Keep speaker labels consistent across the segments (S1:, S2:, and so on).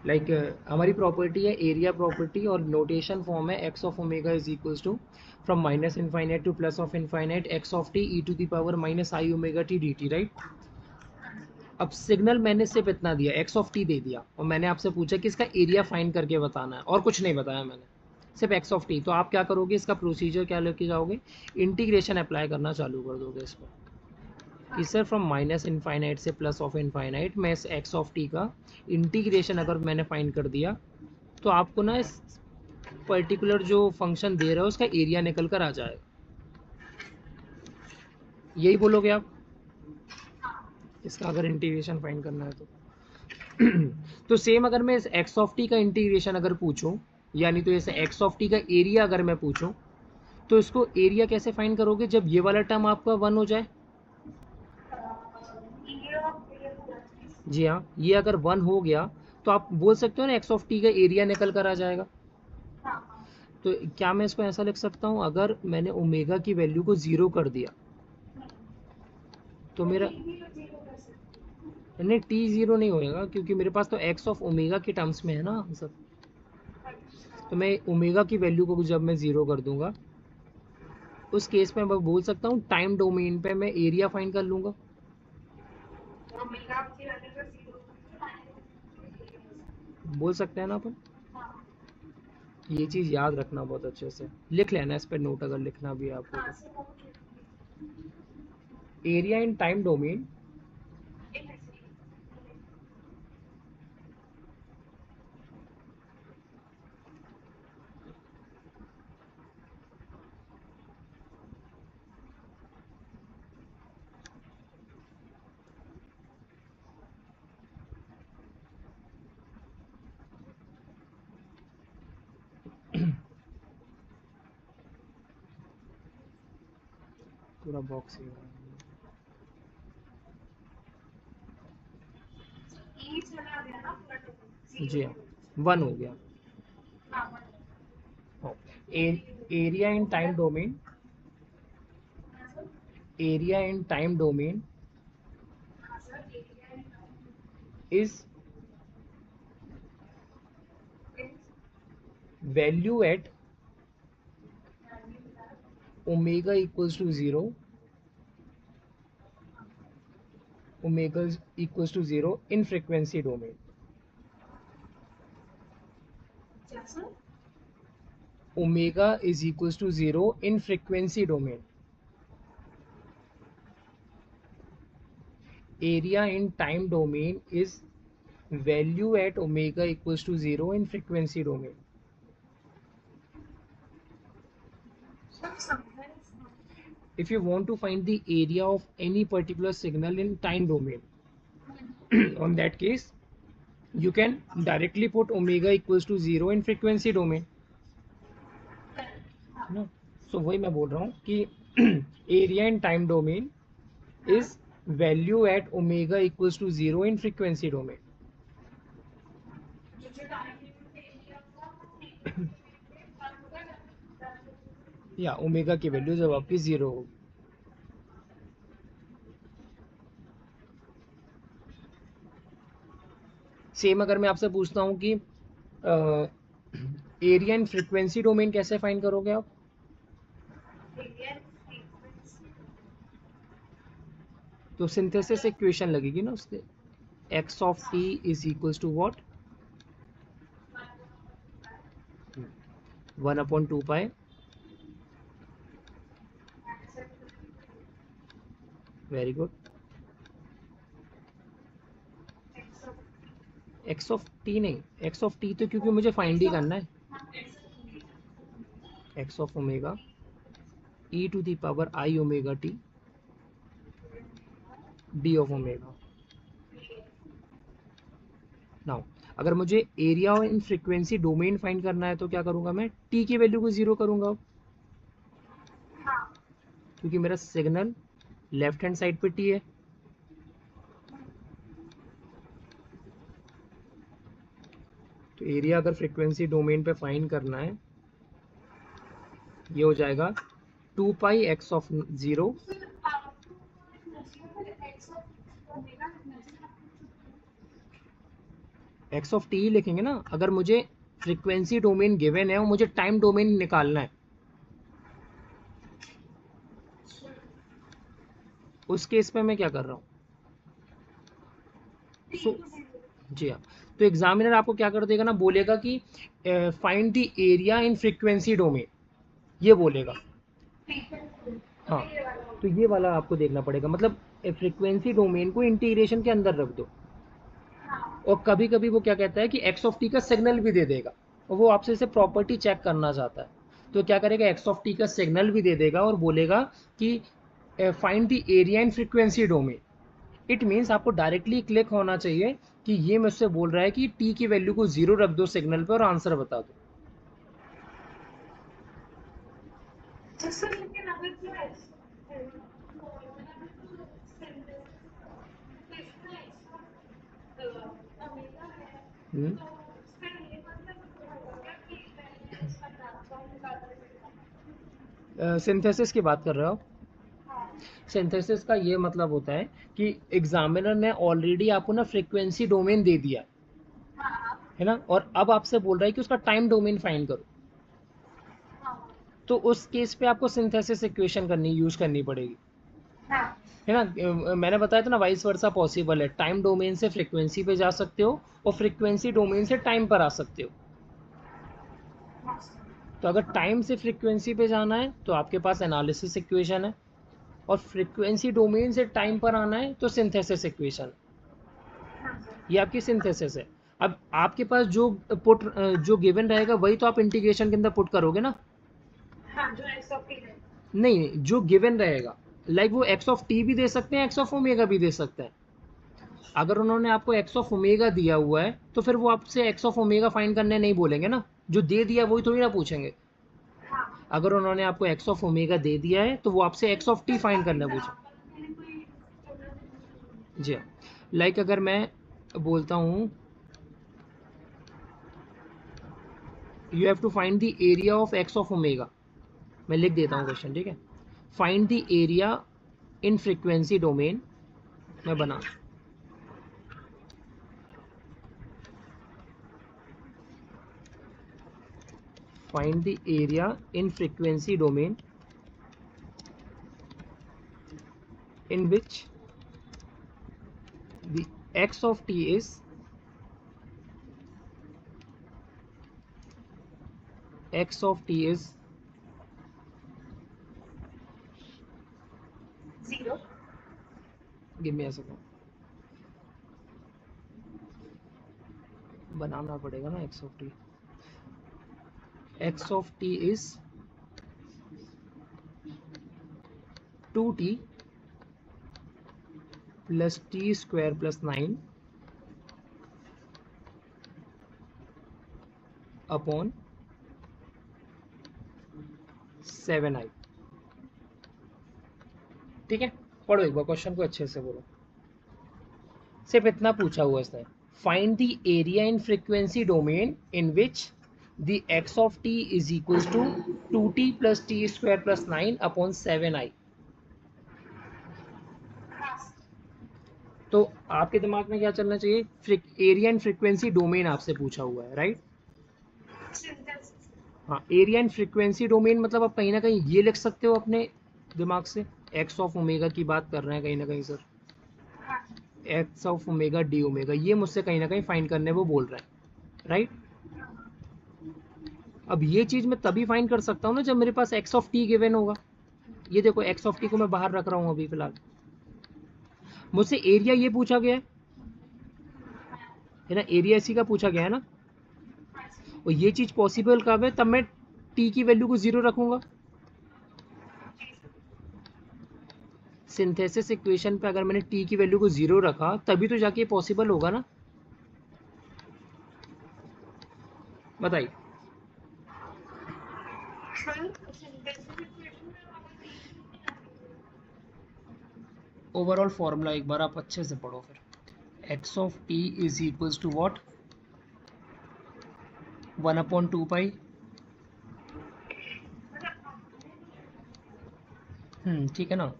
S1: Like हमारी property है area property और नोटेशन फॉर्म है x of omega is equals to from minus infinite to plus of infinite x of t e to the power minus i omega t d t, right. अब signal मैंने सिर्फ इतना दिया, x of T दे दिया, और मैंने आपसे पूछा कि इसका एरिया फाइंड करके बताना है, और कुछ नहीं बताया मैंने, सिर्फ एक्स ऑफ टी। तो आप क्या करोगे, इसका प्रोसीजर क्या लेके जाओगे, इंटीग्रेशन अप्लाई करना चालू कर दोगे इस पर कि सर फ्रॉम माइनस इनफाइनाइट से प्लस ऑफ इनफाइनाइट मैं इस एक्स ऑफ टी का इंटीग्रेशन अगर मैंने फाइंड कर दिया तो आपको ना इस पर्टिकुलर जो फंक्शन दे रहा है उसका एरिया निकल कर आ जाएगा। यही बोलोगे आप, इसका अगर इंटीग्रेशन फाइंड करना है तो। तो सेम अगर मैं इस एक्स ऑफ टी का इंटीग्रेशन अगर पूछूं, यानी तो जैसे एक्स ऑफ टी का एरिया अगर मैं पूछूं, तो इसको एरिया कैसे फाइंड करोगे जब ये वाला टर्म आपका 1 हो जाए। जी हाँ, ये अगर 1 हो गया तो आप बोल सकते हो ना एक्स ऑफ टी का एरिया निकल कर आ जाएगा। तो क्या मैं इसको ऐसा लिख सकता हूँ, अगर मैंने ओमेगा की वैल्यू को 0 कर दिया तो मेरा, नहीं टी 0 नहीं होएगा क्योंकि मेरे पास तो एक्स ऑफ ओमेगा के टर्म्स में है ना आंसर। तो मैं ओमेगा की वैल्यू को जब मैं 0 कर दूंगा उस केस में मैं बोल सकता हूँ टाइम डोमेन पे मैं एरिया फाइंड कर लूंगा। बोल सकते हैं ना अपन, ये चीज याद रखना बहुत अच्छे से, लिख लेना इस पर नोट अगर लिखना भी है आपको तो। एरिया इन टाइम डोमेन पूरा बॉक्स ही है। जी हाँ, 1 हो गया। Area in time domain, area in time domain is value at omega equals to 0, omega equals to 0 in frequency domain. Omega is equals to 0 in frequency domain. Area in time domain is value at omega equals to 0 in frequency domain. If you want to find the area of any particular signal in time domain, on that case, you can directly put omega equals to 0 in frequency domain. No. So वही मैं बोल रहा हूँ कि area in time domain is value at omega equals to 0 in frequency domain. या omega की value जब आपकी 0 होगी। सेम अगर मैं आपसे पूछता हूँ कि एरिया इन फ्रीक्वेंसी डोमेन कैसे फाइंड करोगे आप, तो सिंथेसिस इक्वेशन लगेगी ना उसके, x of t is equals to what, 1/2 pi, very good, x of t नहीं, एक्स ऑफ टी तो क्योंकि मुझे फाइंड ही करना है, x of omega e to the power i omega t d of omega. Now अगर मुझे area in frequency domain find करना है तो क्या करूंगा, मैं टी की वैल्यू को 0 करूंगा क्योंकि मेरा सिग्नल लेफ्ट हैंड साइड पे टी है। तो एरिया अगर फ्रीक्वेंसी डोमेन पे फाइंड करना है, ये हो जाएगा 2 pi x of 0 x of t ही लिखेंगे ना। अगर मुझे फ्रीक्वेंसी डोमेन गिवन है और मुझे टाइम डोमेन निकालना है, उस केस पे मैं क्या कर रहा हूँ? सो जी हाँ, तो एग्जामिनर आपको क्या कर देगा ना, बोलेगा कि find the area in frequency domain, ये बोलेगा। हाँ, तो ये वाला आपको देखना पड़ेगा, मतलब फ्रीक्वेंसी डोमेन को इंटीग्रेशन के अंदर रख दो। और कभी कभी वो क्या कहता है कि एक्स ऑफ टी का सिग्नल भी दे देगा, और वो आपसे इसे प्रॉपर्टी चेक करना चाहता है, तो क्या करेगा, एक्स ऑफ टी का सिग्नल भी दे देगा और बोलेगा कि find the area in frequency domain. It means आपको डायरेक्टली क्लिक होना चाहिए कि ये मुझसे बोल रहा है कि टी की वैल्यू को 0 रख दो सिग्नल पे और आंसर बता दो। सिंथेसिस की बात कर रहे हो आप? सिंथेसिस का ये मतलब होता है कि एग्जामिनर ने ऑलरेडी आपको ना फ्रीक्वेंसी डोमेन दे दिया है ना, और अब आपसे बोल रहा है कि उसका टाइम डोमेन फाइंड करो। तो उस केस पे आपको सिंथेसिस इक्वेशन करनी यूज करनी पड़ेगी, है ना। मैंने बताया था ना, वाइस वर्सा पॉसिबल है, टाइम डोमेन से फ्रीक्वेंसी पे जा सकते हो और फ्रीक्वेंसी डोमेन से टाइम पर आ सकते हो। तो अगर टाइम से फ्रीक्वेंसी पे जाना है तो आपके पास एनालिसिस इक्वेशन है, और फ्रीक्वेंसी डोमेन से टाइम पर आना है तो सिंथेसिस इक्वेशन। ये आपकी सिंथेसिस है। अब आपके पास जो जो गिवन रहेगा वही तो आप इंटीग्रेशन के अंदर पुट करोगे ना। नहीं, जो गिवन रहेगा, लाइक वो एक्स ऑफ टी भी दे सकते हैं, एक्स ऑफ ओमेगा भी दे सकते हैं। अगर उन्होंने आपको एक्स ऑफ ओमेगा दिया हुआ है तो फिर वो आपसे एक्स ऑफ ओमेगा फाइंड करने नहीं बोलेंगे ना, जो दे दिया वही थोड़ी ना पूछेंगे। अगर उन्होंने आपको एक्स ऑफ ओमेगा दे दिया है तो वो आपसे एक्स ऑफ टी फाइंड करना पूछे। जी हाँ, लाइक अगर मैं बोलता हूँ you have to find the area of x of omega, मैं लिख देता हूँ क्वेश्चन, ठीक है। Find the area in frequency domain, मैं बना find the area in frequency domain in which the x of t is zero. Give me a second, बनाना पड़ेगा ना। x of t is 2t plus t square plus 9 upon 7i। ठीक है, पढ़ो एक बार question को अच्छे से बोलो। सिर्फ इतना पूछा हुआ इसने, find the area in frequency domain in which the x of t is equals to 2t plus t square plus 9 upon 7i। तो आपके दिमाग में क्या चलना चाहिए, एरिया एंड फ्रीक्वेंसी डोमेन आपसे पूछा हुआ है, राइट। हाँ, एरिया एंड फ्रीक्वेंसी डोमेन मतलब आप कहीं ना कहीं ये लिख सकते हो अपने दिमाग से, एक्स ऑफ ओमेगा की बात कर रहे हैं कहीं ना कहीं sir, x of omega D omega, ये मुझसे कहीं ना कहीं फाइंड करने वो बोल रहे हैं, राइट। अब ये चीज मैं तभी फाइंड कर सकता हूँ ना जब मेरे पास एक्स ऑफ टी गिवन होगा। ये देखो एक्स ऑफ टी को मैं बाहर रख रहा हूँ अभी फिलहाल, मुझसे एरिया ये पूछा गया है ना, एरिया इसी का पूछा गया है ना, और ये चीज पॉसिबल कब है, तब मैं टी की वैल्यू को 0 रखूंगा। सिंथेसिस इक्वेशन पे अगर मैंने टी की वैल्यू को 0 रखा तभी तो जाके पॉसिबल होगा ना, बताइए। ओवरऑल फॉर्मूला एक बार आप अच्छे से पढ़ो फिर, x of t is equals to what, 1/2 pi, ठीक है ना,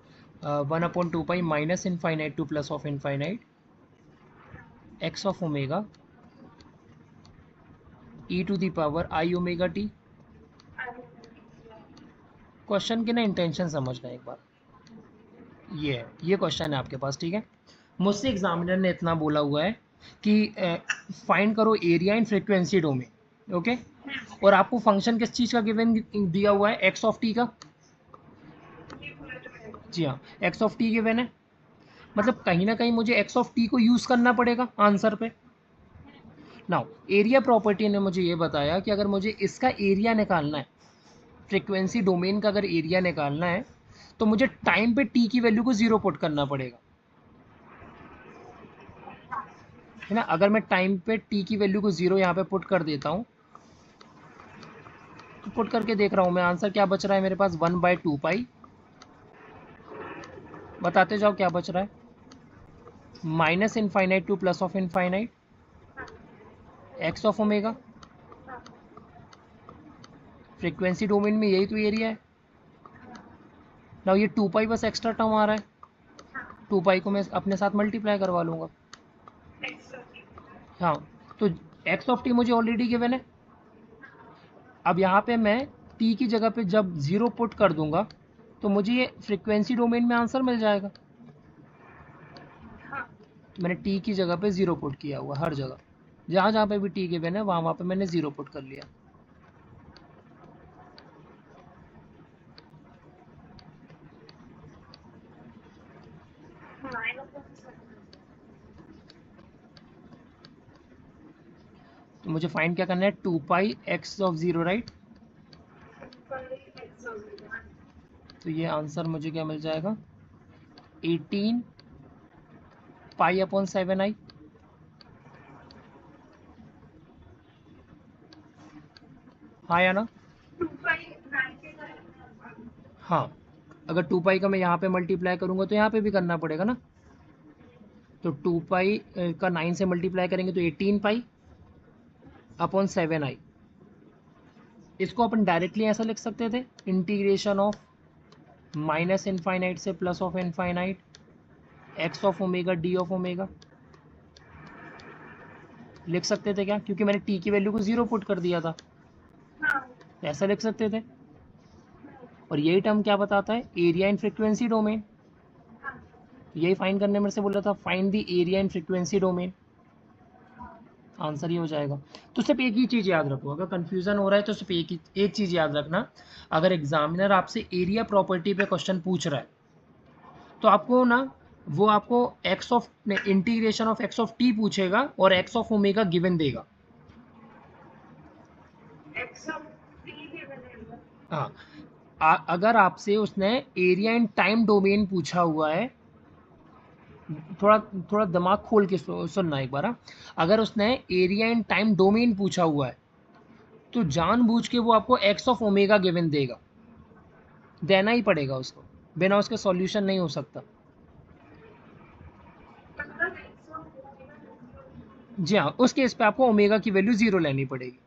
S1: 1/2 pi minus infinite to plus of infinite x of omega e to the power i omega t. Question की ना इंटेंशन समझना एक बार, ये क्वेश्चन है आपके पास, ठीक है। मुझसे एग्जामिनर ने इतना बोला हुआ है कि फाइंड करो area in frequency domain, okay. और आपको फंक्शन किस चीज़ का गिवन दिया हुआ है, एक्स ऑफ टी का। जी हाँ, एक्स ऑफ टी गिवन है, मतलब कहीं ना कहीं मुझे एक्स ऑफ टी को यूज़ करना पड़ेगा आंसर पे। नाउ एरिया प्रॉपर्टी ने मुझे ये बताया कि अगर मुझे इसका एरिया निकालना है, फ्रीक्वेंसी डोमेन का अगर एरिया निकालना है, तो मुझे टाइम पे टी की वैल्यू को जीरो पुट करना पड़ेगा, है ना। अगर मैं टाइम पे टी की वैल्यू को जीरो यहाँ पे पुट कर देता हूँ, तो पुट करके देख रहा हूँ मैं, आंसर क्या बच रहा है मेरे पास, 1/2 पाई। बताते जाओ क्या बच रहा है, minus infinite to plus of infinite x of omega. Frequency domain में यही तो एरिया है ना। ये 2 पाई बस एक्स्ट्रा टर्म आ रहा है, 2 पाई को मैं अपने साथ मल्टीप्लाई करवा लूँगा। हाँ, तो एक्स ऑफ टी मुझे ऑलरेडी गिवन है। अब यहाँ पे मैं टी की जगह पे जब जीरो पुट कर दूंगा, तो मुझे ये फ्रीक्वेंसी डोमेन में आंसर मिल जाएगा। मैंने टी की जगह पे जीरो पुट किया हुआ, हर जगह जहाँ जहाँ पे भी टी गिवन है वहाँ वहाँ पे मैंने जीरो पुट कर लिया। तो मुझे फाइंड क्या करना है, 2 pi x of zero, right. तो ये आंसर मुझे क्या मिल जाएगा, 18 पाई/7i। हाँ या ना। हाँ, अगर 2 पाई का मैं यहाँ पे मल्टीप्लाई करूँगा तो यहाँ पे भी करना पड़ेगा ना। तो 2 पाई का 9 से मल्टीप्लाई करेंगे तो 18 पाई/7i। इसको अपन डायरेक्टली ऐसा लिख सकते थे, इंटीग्रेशन ऑफ माइनस इनफाइनाइट से plus of infinite x of omega D of omega. लिख सकते थे क्या, क्योंकि मैंने टी की वैल्यू को जीरो पुट कर दिया था, ऐसा लिख सकते थे। और यही टर्म क्या बताता है, एरिया इन फ्रीक्वेंसी डोमेन। यही फाइंड करने में से बोला था, find the area in frequency domain, answer ही हो जाएगा। तो सिर्फ एक ही चीज़ याद रखो, अगर कंफ्यूजन हो रहा है तो सिर्फ एक चीज़ याद रखना, अगर एग्जामिनर आपसे एरिया प्रॉपर्टी पे क्वेश्चन पूछ रहा है, तो आपको ना वो आपको x of integration of x of T पूछेगा और एक्स ऑफ ओमेगा गिवन देगा। हाँ, अगर आपसे उसने एरिया इन टाइम डोमेन पूछा हुआ है, थोड़ा थोड़ा दिमाग खोल के सुनना एक बार। हाँ, अगर उसने एरिया इन टाइम डोमेन पूछा हुआ है, तो जानबूझ के वो आपको एक्स ऑफ ओमेगा गिवन देगा, देना ही पड़ेगा उसको, बिना उसके सॉल्यूशन नहीं हो सकता। जी हाँ, उस केस पे आपको ओमेगा की वैल्यू जीरो लेनी पड़ेगी,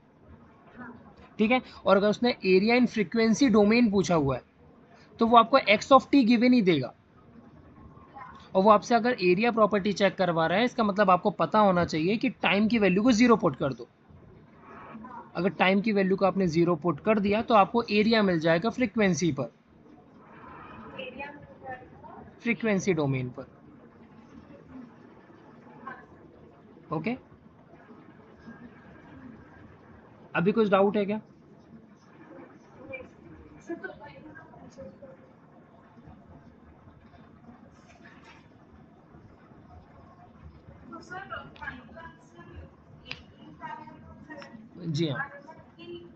S1: ठीक है। और अगर उसने एरिया इन फ्रीक्वेंसी डोमेन पूछा हुआ है, तो वो आपको एक्स ऑफ टी गिवन ही देगा। और वो आपसे अगर एरिया प्रॉपर्टी चेक करवा रहा है, इसका मतलब आपको पता होना चाहिए कि टाइम की वैल्यू को जीरो पुट कर दो। अगर टाइम की वैल्यू को आपने जीरो पुट कर दिया, तो आपको एरिया मिल जाएगा फ्रीक्वेंसी पर, फ्रीक्वेंसी डोमेन पर, ओके। अभी कुछ डाउट है क्या? जी हाँ,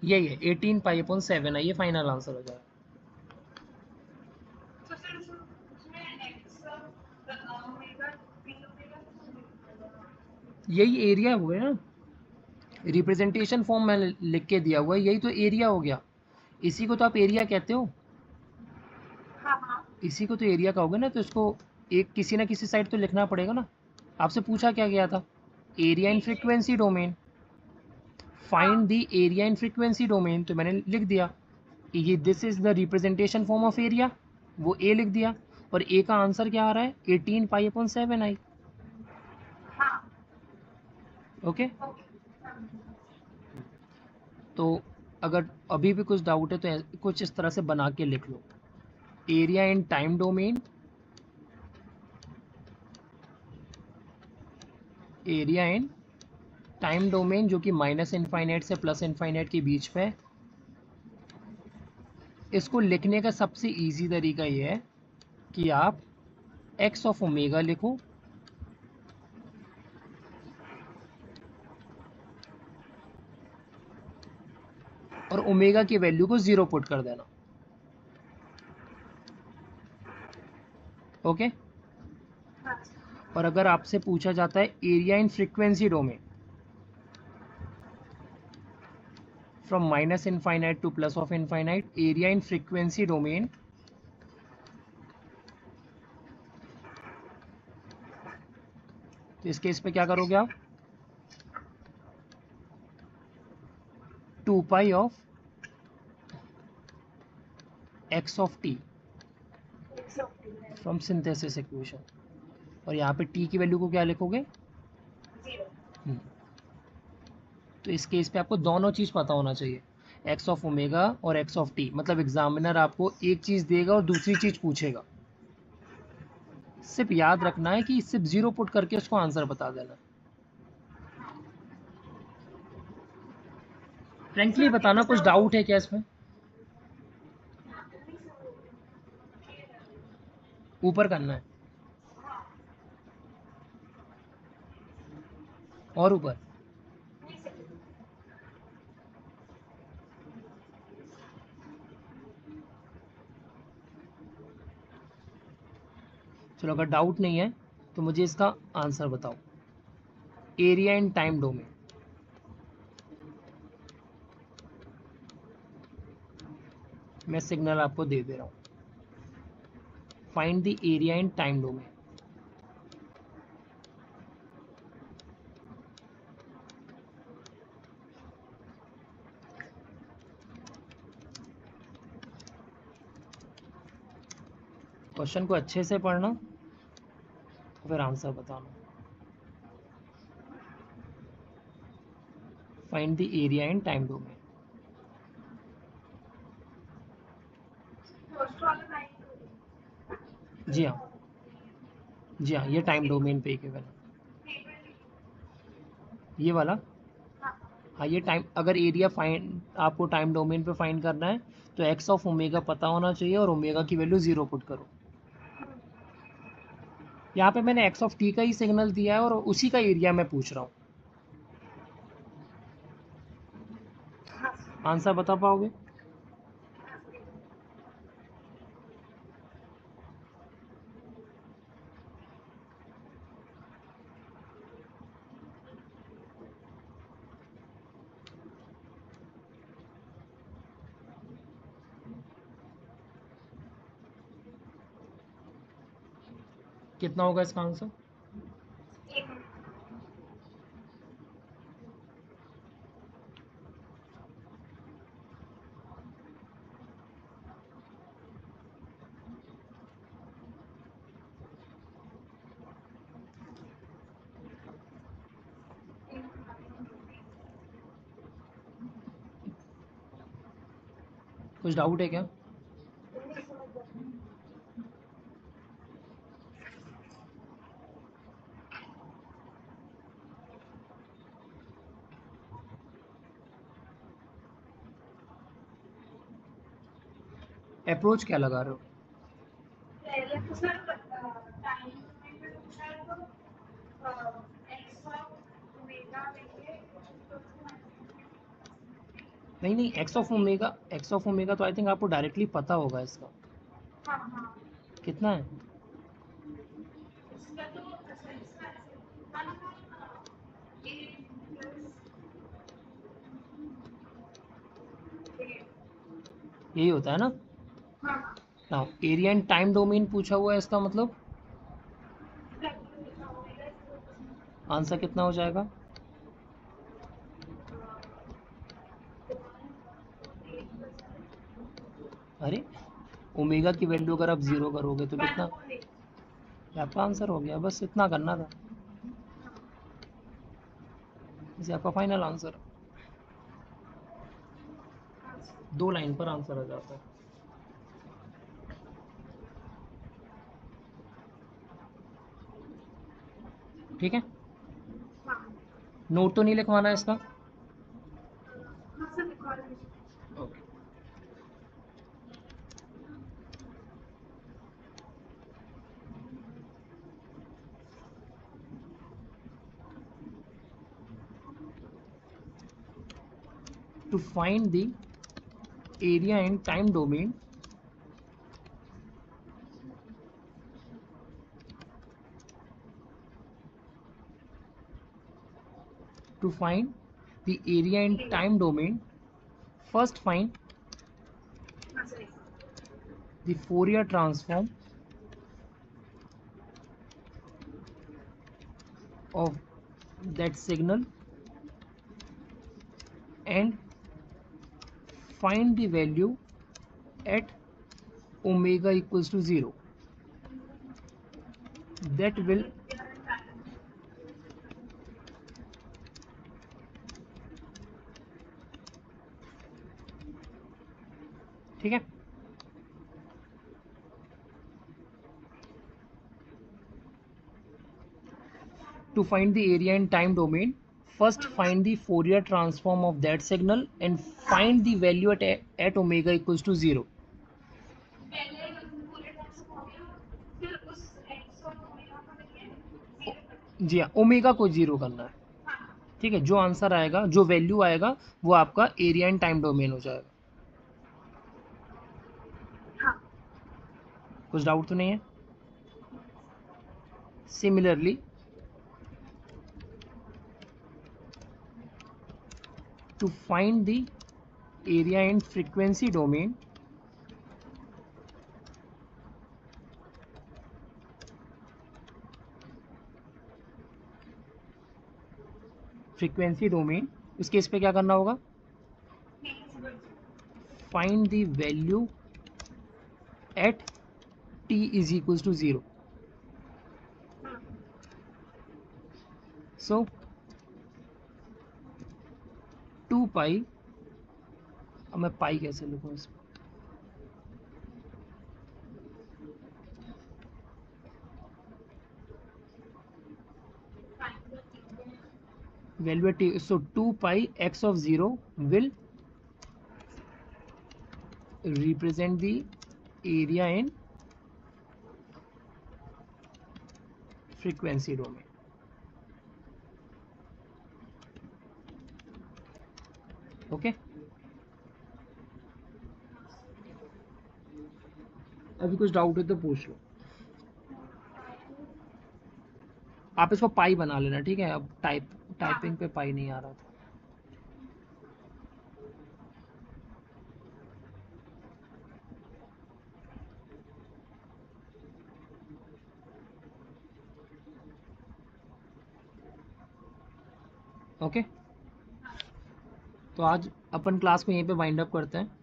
S1: यही है 18 पाई/7 है, ये फाइनल आंसर हो जाएगा। यही एरिया हुआ ना, रिप्रेजेंटेशन फॉर्म में लिख के दिया हुआ है, यही तो एरिया हो गया। इसी को तो आप एरिया कहते हो, इसी को तो एरिया कहोगे ना। तो इसको एक किसी ना किसी साइड तो लिखना पड़ेगा ना। आपसे पूछा क्या गया था, area in frequency domain, find the area in frequency domain, तो मैंने लिख दिया ये this is the representation form of area, वो ए लिख दिया। और ए का आंसर क्या आ रहा है, 18 पाई/7i, ओके। तो अगर अभी भी कुछ डाउट है तो कुछ इस तरह से बना के लिख लो, area in time domain, area in time domain जो कि माइनस इनफाइनाइट से प्लस इनफाइनाइट के बीच में। इसको लिखने का सबसे इजी तरीका ये है कि आप एक्स ऑफ ओमेगा लिखो, और ओमेगा की वैल्यू को 0 पुट कर देना। ओके। और अगर आपसे पूछा जाता है area in frequency domain from minus infinite to plus of infinite, area in frequency domain तो इस केस पे क्या करोगे आप, 2 पाई of x of T from synthesis equation, और यहाँ पे टी की वैल्यू को क्या लिखोगे, 0। तो इस केस पे आपको दोनों चीज़ पता होना चाहिए, एक्स ऑफ ओमेगा और एक्स ऑफ टी। मतलब एग्जामिनर आपको एक चीज़ देगा और दूसरी चीज़ पूछेगा, सिर्फ याद रखना है कि सिर्फ 0 पुट करके उसको आंसर बता देना। फ्रेंकली बताना, कुछ डाउट है क्या इसमें? ऊपर करना है और ऊपर, चलो अगर डाउट नहीं है तो मुझे इसका आंसर बताओ, एरिया इन टाइम डोमेन। मैं सिग्नल आपको दे दे रहा हूँ, find the area in time domain. Question को अच्छे से पढ़ना फिर आंसर बताना। Find the area in time domain. जी हाँ, जी हाँ, ये टाइम डोमेन पे गिवन है, ये वाला। हाँ ये टाइम, अगर एरिया फाइंड आपको टाइम डोमेन पे फाइंड करना है तो एक्स ऑफ ओमेगा पता होना चाहिए और ओमेगा की वैल्यू 0 पुट करो। यहाँ पे मैंने एक्स ऑफ टी का ही सिग्नल दिया है और उसी का एरिया मैं पूछ रहा हूँ। आंसर बता पाओगे? कितना होगा इसका आंसर? कुछ डाउट है क्या? अप्रोच क्या लगा रहे हो? नहीं नहीं, एक्स ऑफ ओमेगा तो आई थिंक आपको डायरेक्टली पता होगा इसका। कितना है? यही होता है ना। Now area and time domain पूछा हुआ है, इसका मतलब आंसर कितना हो जाएगा? अरे ओमेगा की वैल्यू अगर आप 0 करोगे तो कितना? आपका आंसर हो गया, बस इतना करना था, इसे आपका फाइनल आंसर। 2 लाइन पर आंसर आ जाता है। ठीक है, नोट तो नहीं लिखवाना है इसका। Okay, to find the area in time domain, to find the area in time domain, first find the Fourier transform of that signal and find the value at omega equals to 0. That will ठीक है, to find the area in time domain, first find the Fourier transform of that signal and find the value at omega equals to 0. जी हाँ, omega को 0 करना है। ठीक है, जो answer आएगा, जो वैल्यू आएगा, वो आपका एरिया इन टाइम डोमेन हो जाएगा। कुछ डाउट तो नहीं है? Similarly to find the area in frequency domain, frequency domain, इस केस पे क्या करना होगा? Find the value at t is equals to 0. So 2 pi, अब मैं पाई कैसे लिखूँ इसमें? Value at t, so 2 pi x of 0 will represent the area in frequency domain. Okay, अभी कुछ डाउट है तो पूछ लो। आप इसको पाई बना लेना, ठीक है? अब टाइपिंग पे पाई नहीं आ रहा था। ओके, तो आज अपन क्लास को यहीं पे वाइंड अप करते हैं।